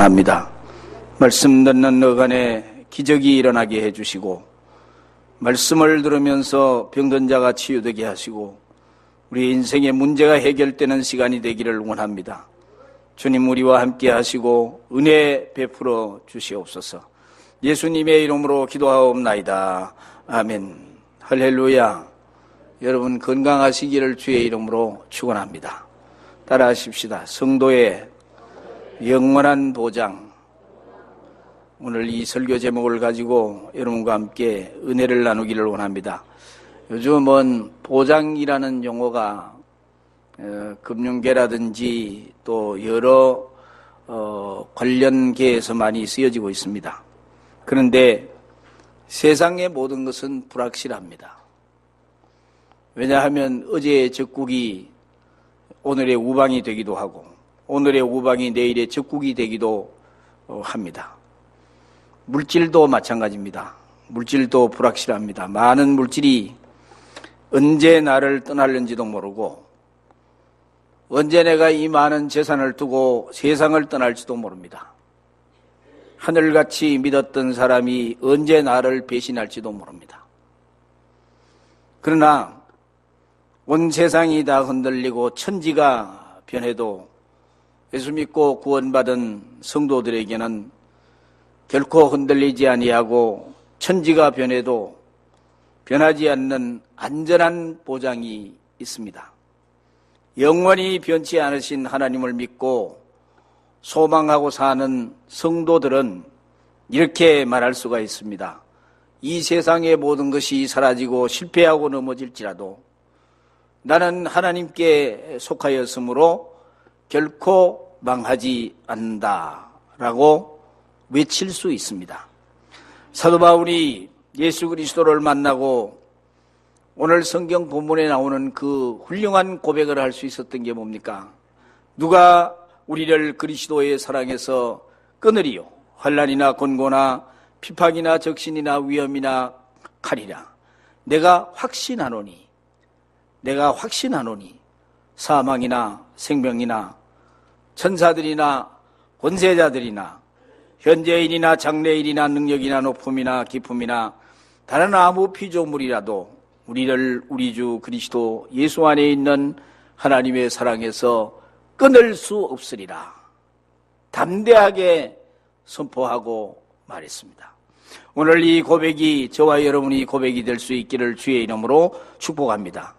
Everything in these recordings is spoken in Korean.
원합니다. 말씀 듣는 어간에 기적이 일어나게 해주시고, 말씀을 들으면서 병든 자가 치유되게 하시고, 우리 인생의 문제가 해결되는 시간이 되기를 원합니다. 주님, 우리와 함께 하시고 은혜 베풀어 주시옵소서. 예수님의 이름으로 기도하옵나이다. 아멘. 할렐루야. 여러분 건강하시기를 주의 이름으로 축원합니다. 따라하십시다. 성도의 영원한 보장. 오늘 이 설교 제목을 가지고 여러분과 함께 은혜를 나누기를 원합니다. 요즘은 보장이라는 용어가 금융계라든지 또 여러 관련계에서 많이 쓰여지고 있습니다. 그런데 세상의 모든 것은 불확실합니다. 왜냐하면 어제의 적국이 오늘의 우방이 되기도 하고, 오늘의 우방이 내일의 적국이 되기도 합니다. 물질도 마찬가지입니다. 물질도 불확실합니다. 많은 물질이 언제 나를 떠날는지도 모르고, 언제 내가 이 많은 재산을 두고 세상을 떠날지도 모릅니다. 하늘같이 믿었던 사람이 언제 나를 배신할지도 모릅니다. 그러나 온 세상이 다 흔들리고 천지가 변해도 예수 믿고 구원받은 성도들에게는 결코 흔들리지 아니하고 천지가 변해도 변하지 않는 안전한 보장이 있습니다. 영원히 변치 않으신 하나님을 믿고 소망하고 사는 성도들은 이렇게 말할 수가 있습니다. 이 세상의 모든 것이 사라지고 실패하고 넘어질지라도 나는 하나님께 속하였으므로 결코 망하지 않는다라고 외칠 수 있습니다. 사도 바울이 예수 그리스도를 만나고 오늘 성경 본문에 나오는 그 훌륭한 고백을 할 수 있었던 게 뭡니까? 누가 우리를 그리스도의 사랑에서 끊으리요? 환난이나 곤고나 피팍이나 적신이나 위험이나 칼이라. 내가 확신하노니 사망이나 생명이나 천사들이나 권세자들이나 현재일이나 장래일이나 능력이나 높음이나 기품이나 다른 아무 피조물이라도 우리를 우리 주 그리스도 예수 안에 있는 하나님의 사랑에서 끊을 수 없으리라. 담대하게 선포하고 말했습니다. 오늘 이 고백이 저와 여러분이 고백이 될 수 있기를 주의 이름으로 축복합니다.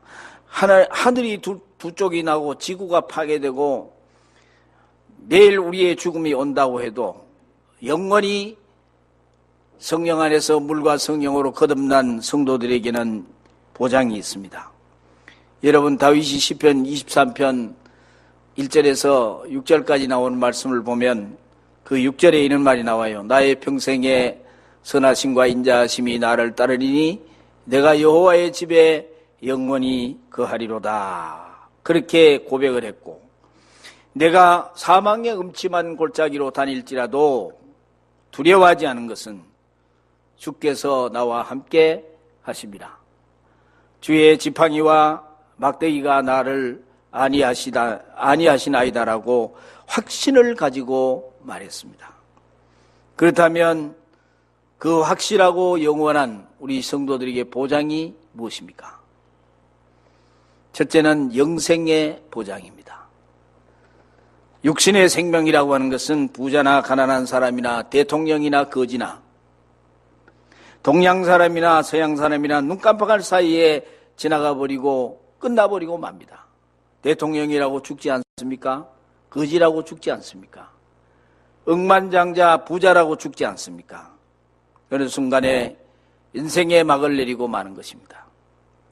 하늘이 두 쪽이 나고 지구가 파괴되고 내일 우리의 죽음이 온다고 해도 영원히 성령 안에서 물과 성령으로 거듭난 성도들에게는 보장이 있습니다. 여러분 다윗이 시편 23편 1절에서 6절까지 나오는 말씀을 보면 그 6절에 이런 말이 나와요. 나의 평생에 선하심과 인자하심이 나를 따르리니 내가 여호와의 집에 영원히 거하리로다. 그렇게 고백을 했고, 내가 사망의 음침한 골짜기로 다닐지라도 두려워하지 않은 것은 주께서 나와 함께 하심이라. 주의 지팡이와 막대기가 나를 아니하시나이다라고 확신을 가지고 말했습니다. 그렇다면 그 확실하고 영원한 우리 성도들에게 보장이 무엇입니까? 첫째는 영생의 보장입니다. 육신의 생명이라고 하는 것은 부자나 가난한 사람이나 대통령이나 거지나 동양 사람이나 서양 사람이나 눈 깜빡할 사이에 지나가 버리고 끝나버리고 맙니다. 대통령이라고 죽지 않습니까? 거지라고 죽지 않습니까? 억만장자 부자라고 죽지 않습니까? 어느 순간에 인생의 막을 내리고 마는 것입니다.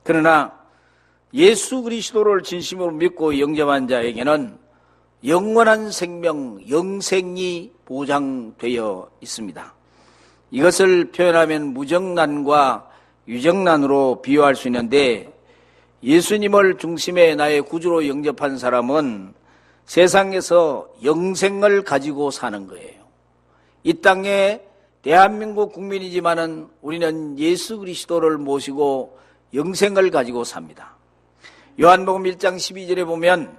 그러나 예수 그리스도를 진심으로 믿고 영접한 자에게는 영원한 생명, 영생이 보장되어 있습니다. 이것을 표현하면 무정란과 유정란으로 비유할 수 있는데, 예수님을 중심에 나의 구주로 영접한 사람은 세상에서 영생을 가지고 사는 거예요. 이 땅에 대한민국 국민이지만은 우리는 예수 그리스도를 모시고 영생을 가지고 삽니다. 요한복음 1장 12절에 보면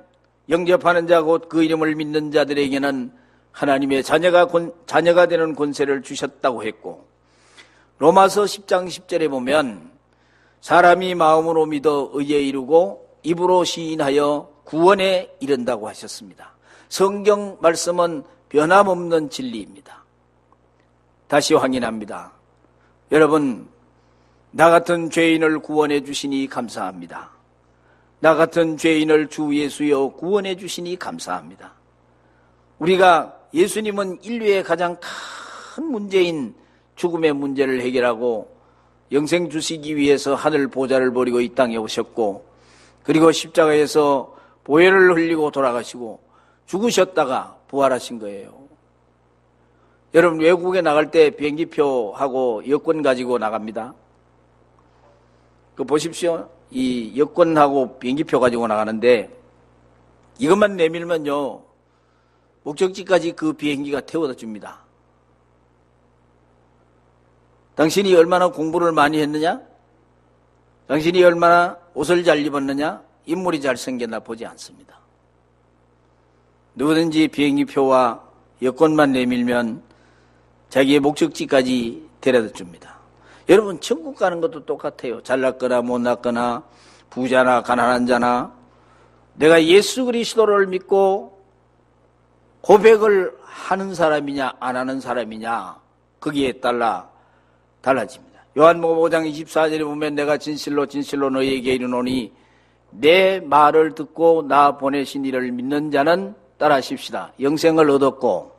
영접하는 자 곧 그 이름을 믿는 자들에게는 하나님의 자녀가 되는 권세를 주셨다고 했고, 로마서 10장 10절에 보면 사람이 마음으로 믿어 의에 이르고 입으로 시인하여 구원에 이른다고 하셨습니다. 성경 말씀은 변함없는 진리입니다. 다시 확인합니다. 여러분, 나 같은 죄인을 구원해 주시니 감사합니다. 나 같은 죄인을 주 예수여 구원해 주시니 감사합니다. 우리가 예수님은 인류의 가장 큰 문제인 죽음의 문제를 해결하고 영생 주시기 위해서 하늘 보좌를 버리고 이 땅에 오셨고, 그리고 십자가에서 보혈을 흘리고 돌아가시고 죽으셨다가 부활하신 거예요. 여러분, 외국에 나갈 때 비행기표하고 여권 가지고 나갑니다. 그 보십시오. 이 여권하고 비행기표 가지고 나가는데 이것만 내밀면요, 목적지까지 그 비행기가 태워다 줍니다. 당신이 얼마나 공부를 많이 했느냐? 당신이 얼마나 옷을 잘 입었느냐? 인물이 잘생겼나 보지 않습니다. 누구든지 비행기표와 여권만 내밀면 자기의 목적지까지 데려다 줍니다. 여러분, 천국 가는 것도 똑같아요. 잘났거나 못났거나 부자나 가난한 자나 내가 예수 그리스도를 믿고 고백을 하는 사람이냐 안 하는 사람이냐, 거기에 따라 달라집니다. 요한복음 5장 24절에 보면 내가 진실로 진실로 너희에게 이르노니 내 말을 듣고 나 보내신 이를 믿는 자는 따라하십시다. 영생을 얻었고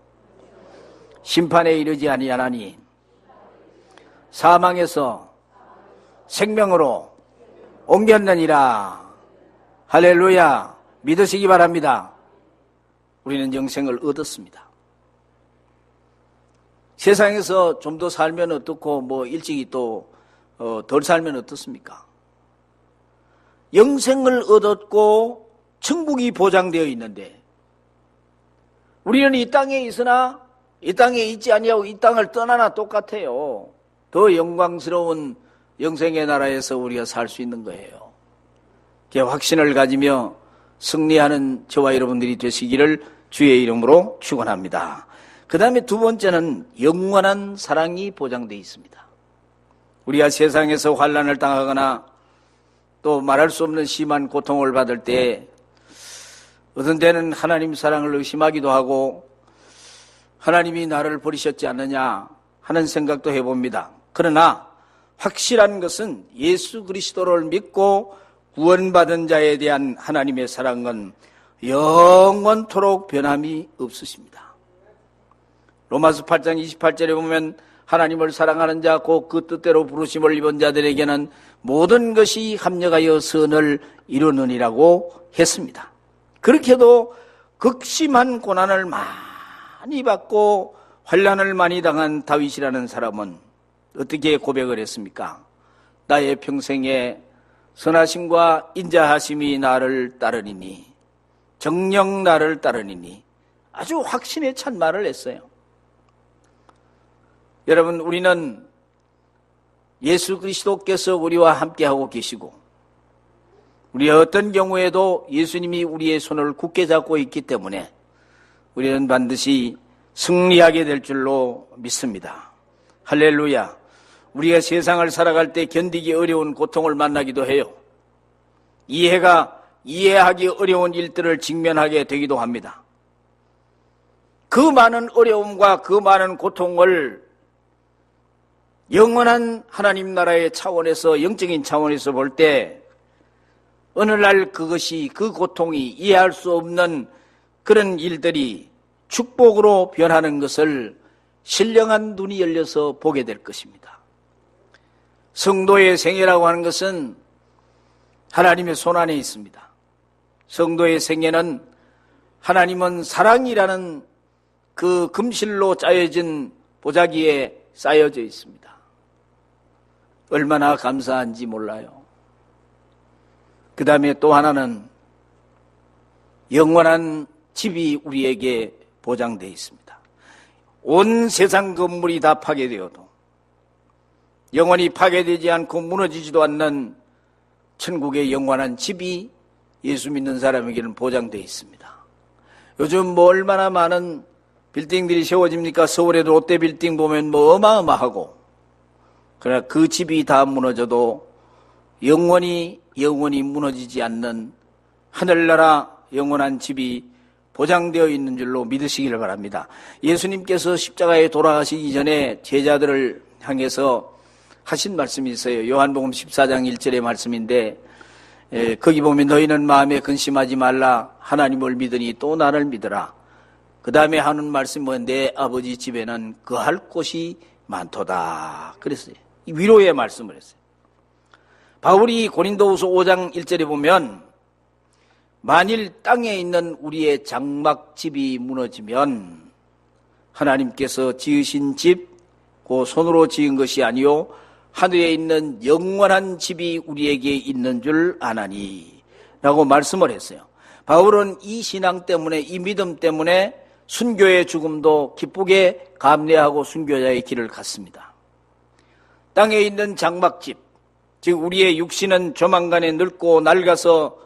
심판에 이르지 아니하나니 사망에서 생명으로 옮겼느니라. 할렐루야. 믿으시기 바랍니다. 우리는 영생을 얻었습니다. 세상에서 좀 더 살면 어떻고 뭐 일찍이 또 덜 살면 어떻습니까? 영생을 얻었고 천국이 보장되어 있는데 우리는 이 땅에 있으나 이 땅에 있지 아니하고 이 땅을 떠나나 똑같아요. 더 영광스러운 영생의 나라에서 우리가 살 수 있는 거예요. 그 확신을 가지며 승리하는 저와 여러분들이 되시기를 주의 이름으로 축원합니다. 그 다음에 두 번째는 영원한 사랑이 보장되어 있습니다. 우리가 세상에서 환난을 당하거나 또 말할 수 없는 심한 고통을 받을 때 어떤 때는 하나님 사랑을 의심하기도 하고 하나님이 나를 버리셨지 않느냐 하는 생각도 해봅니다. 그러나 확실한 것은 예수 그리스도를 믿고 구원받은 자에 대한 하나님의 사랑은 영원토록 변함이 없으십니다. 로마서 8장 28절에 보면 하나님을 사랑하는 자 곧 그 뜻대로 부르심을 입은 자들에게는 모든 것이 합력하여 선을 이루느니라고 했습니다. 그렇게도 극심한 고난을 많이 받고 환난을 많이 당한 다윗이라는 사람은 어떻게 고백을 했습니까? 나의 평생에 선하심과 인자하심이 나를 따르니니 정녕 나를 따르니니 아주 확신에 찬 말을 했어요. 여러분, 우리는 예수 그리스도께서 우리와 함께하고 계시고 우리 어떤 경우에도 예수님이 우리의 손을 굳게 잡고 있기 때문에 우리는 반드시 승리하게 될 줄로 믿습니다. 할렐루야. 우리가 세상을 살아갈 때 견디기 어려운 고통을 만나기도 해요. 이해하기 어려운 일들을 직면하게 되기도 합니다. 그 많은 어려움과 그 많은 고통을 영원한 하나님 나라의 차원에서, 영적인 차원에서 볼 때 어느 날 그 고통이 이해할 수 없는 그런 일들이 축복으로 변하는 것을 신령한 눈이 열려서 보게 될 것입니다. 성도의 생애라고 하는 것은 하나님의 손 안에 있습니다. 성도의 생애는 하나님은 사랑이라는 그 금실로 짜여진 보자기에 쌓여져 있습니다. 얼마나 감사한지 몰라요. 그 다음에 또 하나는 영원한 집이 우리에게 보장되어 있습니다. 온 세상 건물이 다 파괴되어도 영원히 파괴되지 않고 무너지지도 않는 천국의 영원한 집이 예수 믿는 사람에게는 보장되어 있습니다. 요즘 뭐 얼마나 많은 빌딩들이 세워집니까? 서울의 롯데 빌딩 보면 뭐 어마어마하고, 그러나 그 집이 다 무너져도 영원히 무너지지 않는 하늘나라 영원한 집이 보장되어 있는 줄로 믿으시기를 바랍니다. 예수님께서 십자가에 돌아가시기 전에 제자들을 향해서 하신 말씀이 있어요. 요한복음 14장 1절의 말씀인데, 거기 보면 너희는 마음에 근심하지 말라. 하나님을 믿으니 또 나를 믿으라. 그 다음에 하는 말씀은 뭐, 내 아버지 집에는 거할 곳이 많도다. 그랬어요. 위로의 말씀을 했어요. 바울이 고린도후서 5장 1절에 보면 만일 땅에 있는 우리의 장막집이 무너지면 하나님께서 지으신 집, 그 손으로 지은 것이 아니요 하늘에 있는 영원한 집이 우리에게 있는 줄 아나니 라고 말씀을 했어요. 바울은 이 신앙 때문에, 이 믿음 때문에 순교의 죽음도 기쁘게 감내하고 순교자의 길을 갔습니다. 땅에 있는 장막집, 즉 우리의 육신은 조만간에 늙고 낡아서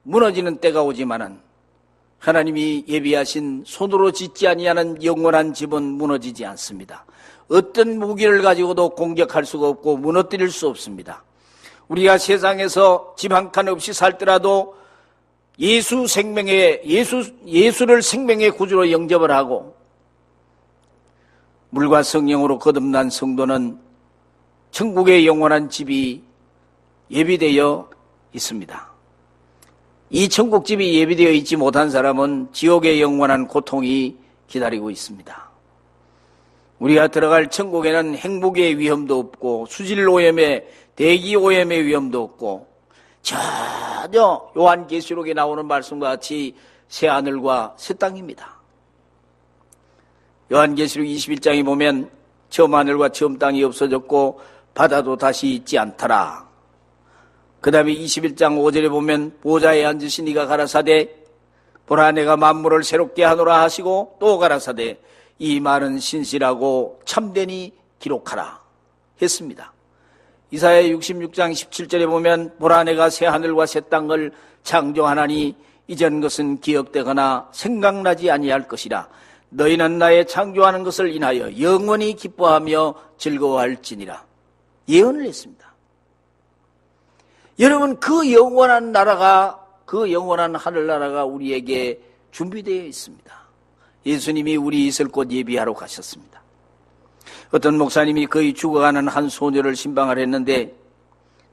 무너지는 때가 오지만은 하나님이 예비하신 손으로 짓지 아니하는 영원한 집은 무너지지 않습니다. 어떤 무기를 가지고도 공격할 수가 없고 무너뜨릴 수 없습니다. 우리가 세상에서 집 한 칸 없이 살더라도 예수를 생명의 구주로 영접을 하고 물과 성령으로 거듭난 성도는 천국의 영원한 집이 예비되어 있습니다. 이 천국집이 예비되어 있지 못한 사람은 지옥의 영원한 고통이 기다리고 있습니다. 우리가 들어갈 천국에는 행복의 위험도 없고 수질오염의 대기오염의 위험도 없고 전혀 요한계시록에 나오는 말씀과 같이 새하늘과 새 땅입니다. 요한계시록 21장에 보면 처음 하늘과 처음 땅이 없어졌고 바다도 다시 있지 않더라. 그 다음에 21장 5절에 보면 보좌에 앉으신 이가 가라사대 보라 내가 만물을 새롭게 하노라 하시고 또 가라사대 이 말은 신실하고 참되니 기록하라 했습니다. 이사야 66장 17절에 보면 보라 내가 새 하늘과 새 땅을 창조하나니 이전 것은 기억되거나 생각나지 아니할 것이라. 너희는 나의 창조하는 것을 인하여 영원히 기뻐하며 즐거워할지니라. 예언을 했습니다. 여러분, 그 영원한 나라가, 그 영원한 하늘나라가 우리에게 준비되어 있습니다. 예수님이 우리 있을 곳 예비하러 가셨습니다. 어떤 목사님이 거의 죽어가는 한 소녀를 신방을 했는데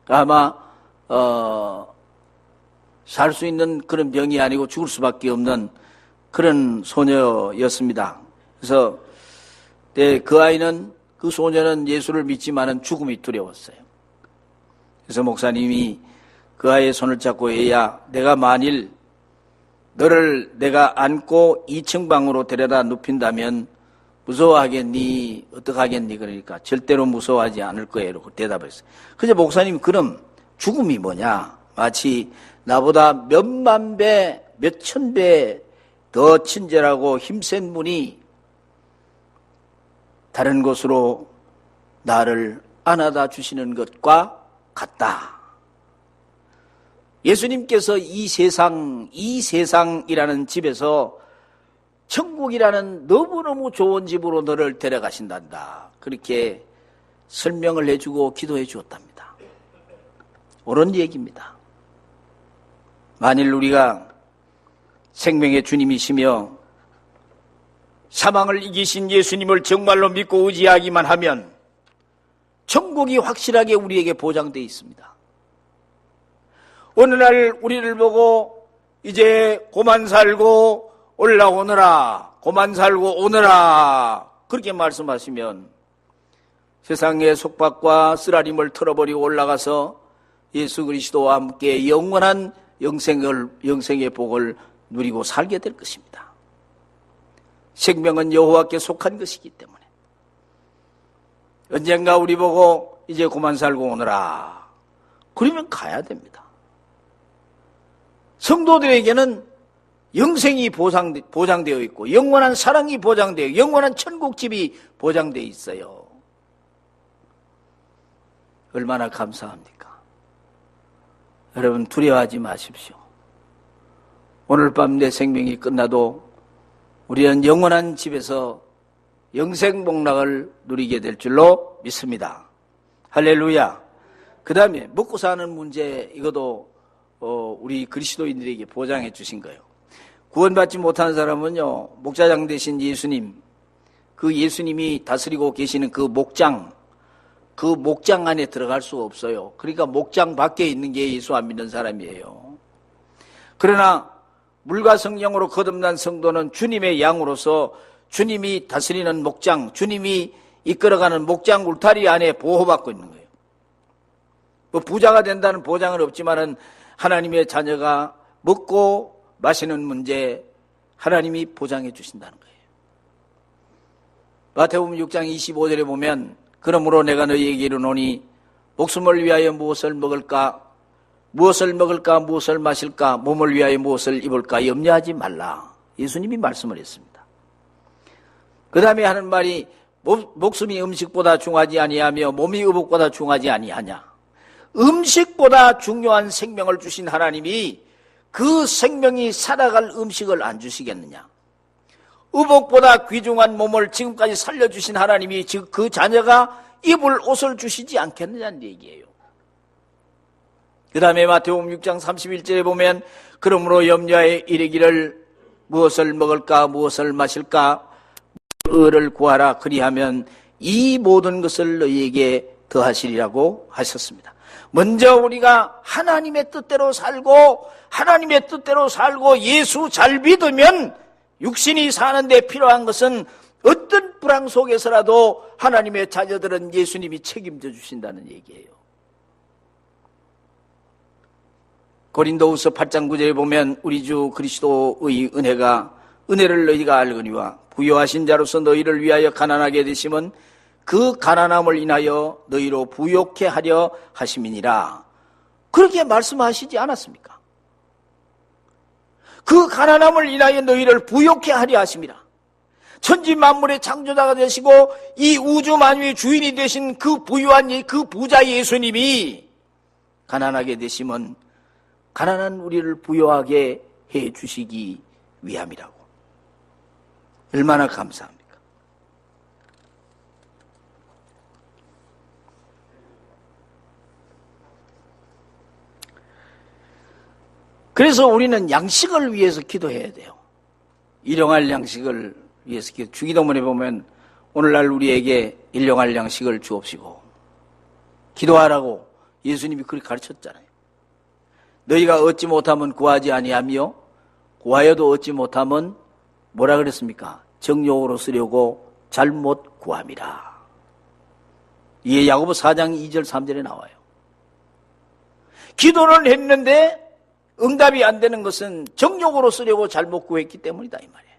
아마 살 수 있는 그런 병이 아니고 죽을 수밖에 없는 그런 소녀였습니다. 그래서 그 소녀는 예수를 믿지만은 죽음이 두려웠어요. 그래서 목사님이 그 아이의 손을 잡고 얘야 내가 만일 너를 내가 안고 2층 방으로 데려다 눕힌다면 무서워하겠니? 어떡하겠니? 그러니까 절대로 무서워하지 않을 거예요. 라고 대답했어요. 그래서 목사님 그럼 죽음이 뭐냐? 마치 나보다 몇만 배, 몇천 배 더 친절하고 힘센 분이 다른 곳으로 나를 안아다 주시는 것과 같다. 예수님께서 이 세상이라는 집에서 천국이라는 너무너무 좋은 집으로 너를 데려가신단다. 그렇게 설명을 해주고 기도해 주었답니다. 옳은 얘기입니다. 만일 우리가 생명의 주님이시며 사망을 이기신 예수님을 정말로 믿고 의지하기만 하면 천국이 확실하게 우리에게 보장되어 있습니다. 어느 날 우리를 보고 이제 고만 살고 올라오너라, 고만 살고 오너라 그렇게 말씀하시면 세상의 속박과 쓰라림을 털어버리고 올라가서 예수 그리스도와 함께 영원한 영생의 복을 누리고 살게 될 것입니다. 생명은 여호와께 속한 것이기 때문에 언젠가 우리 보고 이제 그만 살고 오너라 그러면 가야 됩니다. 성도들에게는 영생이 보장되어 있고 영원한 사랑이 보장되어 영원한 천국집이 보장되어 있어요. 얼마나 감사합니까? 여러분 두려워하지 마십시오. 오늘 밤 내 생명이 끝나도 우리는 영원한 집에서 영생복락을 누리게 될 줄로 믿습니다. 할렐루야. 그 다음에 먹고 사는 문제, 이것도 우리 그리스도인들에게 보장해 주신 거예요. 구원받지 못한 사람은요, 목자장 되신 예수님, 그 예수님이 다스리고 계시는 그 목장 안에 들어갈 수 없어요. 그러니까 목장 밖에 있는 게 예수 안 믿는 사람이에요. 그러나 물과 성령으로 거듭난 성도는 주님의 양으로서 주님이 다스리는 목장, 주님이 이끌어가는 목장 울타리 안에 보호받고 있는 거예요. 뭐 부자가 된다는 보장은 없지만은 하나님의 자녀가 먹고 마시는 문제 하나님이 보장해 주신다는 거예요. 마태복음 6장 25절에 보면 그러므로 내가 너희에게 이르노니 목숨을 위하여 무엇을 먹을까 무엇을 마실까 몸을 위하여 무엇을 입을까 염려하지 말라. 예수님이 말씀을 했습니다. 그 다음에 하는 말이 목숨이 음식보다 중하지 아니하며 몸이 의복보다 중하지 아니하냐. 음식보다 중요한 생명을 주신 하나님이 그 생명이 살아갈 음식을 안 주시겠느냐. 의복보다 귀중한 몸을 지금까지 살려주신 하나님이 즉 그 자녀가 입을 옷을 주시지 않겠느냐는 얘기예요. 그 다음에 마태복음 6장 31절에 보면 그러므로 염려에 이르기를 무엇을 먹을까 무엇을 마실까 의를 구하라. 그리하면 이 모든 것을 너희에게 더하시리라고 하셨습니다. 먼저 우리가 하나님의 뜻대로 살고 예수 잘 믿으면 육신이 사는데 필요한 것은 어떤 불황 속에서라도 하나님의 자녀들은 예수님이 책임져 주신다는 얘기예요. 고린도후서 8장 9절에 보면 우리 주 그리스도의 은혜를 너희가 알거니와 부요하신 자로서 너희를 위하여 가난하게 되심은 그 가난함을 인하여 너희로 부요케 하려 하심이니라. 그렇게 말씀하시지 않았습니까? 그 가난함을 인하여 너희를 부요케 하려 하심이라. 천지 만물의 창조자가 되시고 이 우주 만유의 주인이 되신 그 부유한 그 부자 예수님이 가난하게 되심은 가난한 우리를 부요하게 해 주시기 위함이라고. 얼마나 감사합니까? 그래서 우리는 양식을 위해서 기도해야 돼요. 일용할 양식을 위해서 주기도문에 보면 오늘날 우리에게 일용할 양식을 주옵시고 기도하라고 예수님이 그렇게 가르쳤잖아요. 너희가 얻지 못하면 구하지 아니하며 구하여도 얻지 못하면 뭐라 그랬습니까? 정욕으로 쓰려고 잘못 구함이라. 이게 야고보 4장 2절 3절에 나와요. 기도를 했는데 응답이 안 되는 것은 정욕으로 쓰려고 잘못 구했기 때문이다 이 말이에요.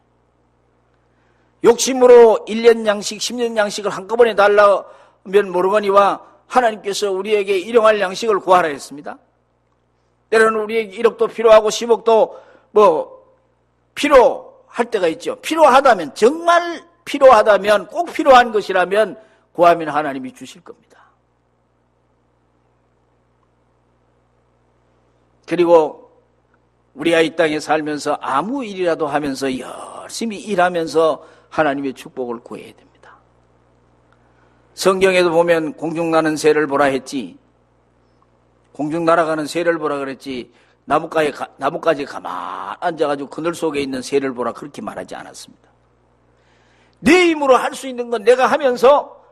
욕심으로 1년 양식 10년 양식을 한꺼번에 달라면 모르거니와 하나님께서 우리에게 일용할 양식을 구하라 했습니다. 때로는 우리에게 1억도 필요하고 10억도 필요할 때가 있죠. 필요하다면 정말 필요하다면 꼭 필요한 것이라면 구하면 하나님이 주실 겁니다. 그리고 우리가 이 땅에 살면서 아무 일이라도 하면서 열심히 일하면서 하나님의 축복을 구해야 됩니다. 성경에도 보면 공중 나는 새를 보라 했지, 공중 날아가는 새를 보라 그랬지, 나뭇가지에 가만 앉아가지고 그늘 속에 있는 새를 보라 그렇게 말하지 않았습니다. 내 힘으로 할 수 있는 건 내가 하면서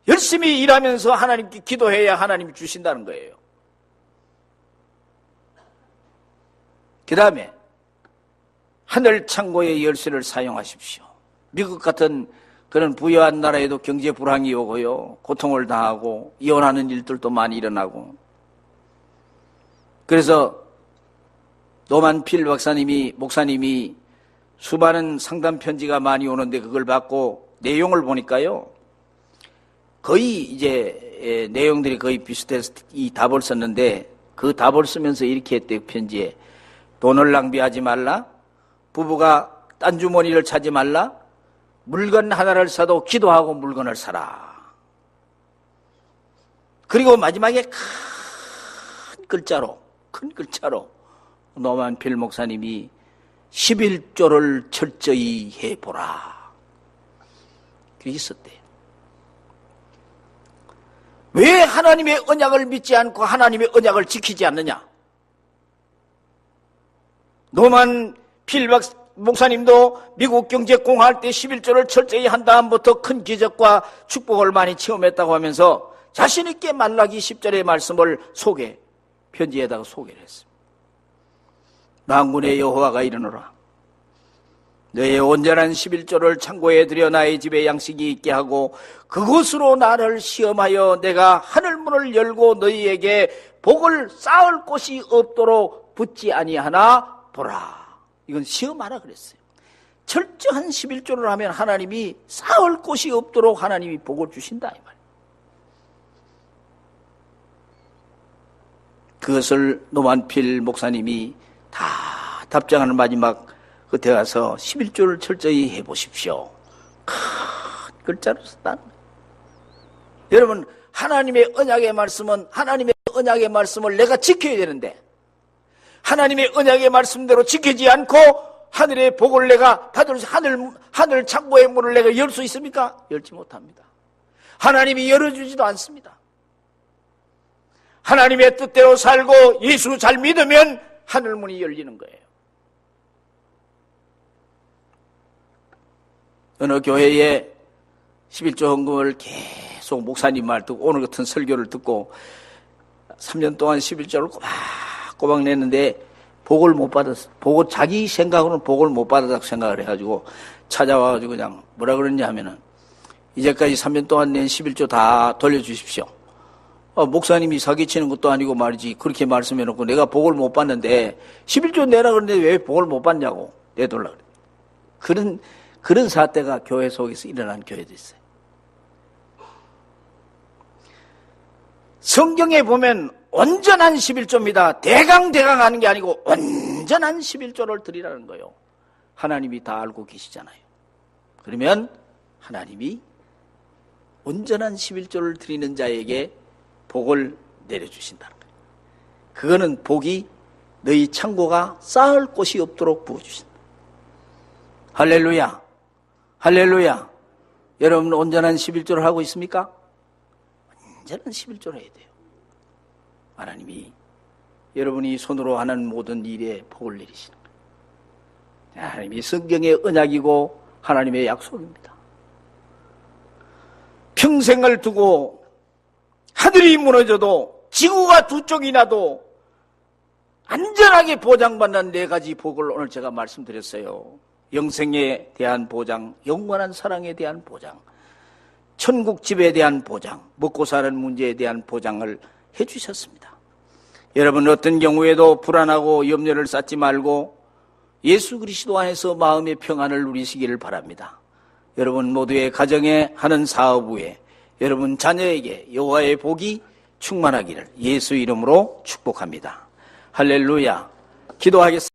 열심히 일하면서 하나님께 기도해야 하나님이 주신다는 거예요. 그 다음에 하늘 창고의 열쇠를 사용하십시오. 미국 같은 그런 부유한 나라에도 경제 불황이 오고요, 고통을 당하고 이혼하는 일들도 많이 일어나고, 그래서 노만필 목사님이 수많은 상담 편지가 많이 오는데 그걸 받고 내용을 보니까요, 거의 이제 내용들이 거의 비슷해서 이 답을 썼는데 그 답을 쓰면서 이렇게 했대요. 편지에 돈을 낭비하지 말라, 부부가 딴 주머니를 차지 말라, 물건 하나를 사도 기도하고 물건을 사라. 그리고 마지막에 큰 글자로 노만필 목사님이 11조를 철저히 해보라. 그게 있었대요. 왜 하나님의 언약을 믿지 않고 하나님의 언약을 지키지 않느냐? 노만 필박 목사님도 미국 경제공화할 때 11조를 철저히 한 다음부터 큰 기적과 축복을 많이 체험했다고 하면서 자신있게 말라기 10절의 말씀을 편지에다가 소개를 했습니다. 만군의 여호와가 이르노라. 너의 온전한 11조를 창고에 들여 나의 집에 양식이 있게 하고 그곳으로 나를 시험하여 내가 하늘문을 열고 너희에게 복을 쌓을 곳이 없도록 붙지 아니하나 보라. 이건 시험하라 그랬어요. 철저한 11조를 하면 하나님이 쌓을 곳이 없도록 하나님이 복을 주신다 이 말이에요. 그것을 노만필 목사님이 다 답장하는 마지막 끝에 가서 11조를 철저히 해보십시오. 큰 글자로 썼다. 여러분, 하나님의 언약의 말씀을 내가 지켜야 되는데 하나님의 언약의 말씀대로 지키지 않고 하늘의 복을 내가 받을 하늘 창고의 문을 내가 열 수 있습니까? 열지 못합니다. 하나님이 열어주지도 않습니다. 하나님의 뜻대로 살고 예수 잘 믿으면 하늘문이 열리는 거예요. 어느 교회에 11조 헌금을 계속 목사님 말 듣고 오늘 같은 설교를 듣고 3년 동안 11조를 꼬박 냈는데 복을 못 받았어. 자기 생각으로는 복을 못 받았다고 생각을 해가지고 찾아와가지고 그냥 뭐라 그랬냐 하면은 이제까지 3년 동안 낸 11조 다 돌려주십시오. 목사님이 사기치는 것도 아니고 말이지 그렇게 말씀해놓고 내가 복을 못 받는데 11조 내라 그러는데 왜 복을 못 받냐고 내돌라 그래. 그런 사태가 교회 속에서 일어난 교회도 있어요. 성경에 보면 온전한 11조입니다. 대강 하는 게 아니고 온전한 11조를 드리라는 거예요. 하나님이 다 알고 계시잖아요. 그러면 하나님이 온전한 11조를 드리는 자에게 복을 내려주신다는 거예요. 그거는 복이 너희 창고가 쌓을 곳이 없도록 부어주신다. 할렐루야. 할렐루야. 여러분 온전한 11조를 하고 있습니까? 온전한 11조를 해야 돼요. 하나님이 여러분이 손으로 하는 모든 일에 복을 내리시는 거예요. 하나님이 성경의 언약이고 하나님의 약속입니다. 평생을 두고 하늘이 무너져도 지구가 두 쪽이 나도 안전하게 보장받는 4가지 복을 오늘 제가 말씀드렸어요. 영생에 대한 보장, 영원한 사랑에 대한 보장, 천국집에 대한 보장, 먹고 사는 문제에 대한 보장을 해주셨습니다. 여러분 어떤 경우에도 불안하고 염려를 쌓지 말고 예수 그리스도 안에서 마음의 평안을 누리시기를 바랍니다. 여러분 모두의 가정에 하는 사업 후에 여러분 자녀에게 여호와의 복이 충만하기를 예수 이름으로 축복합니다. 할렐루야. 기도하겠습니다.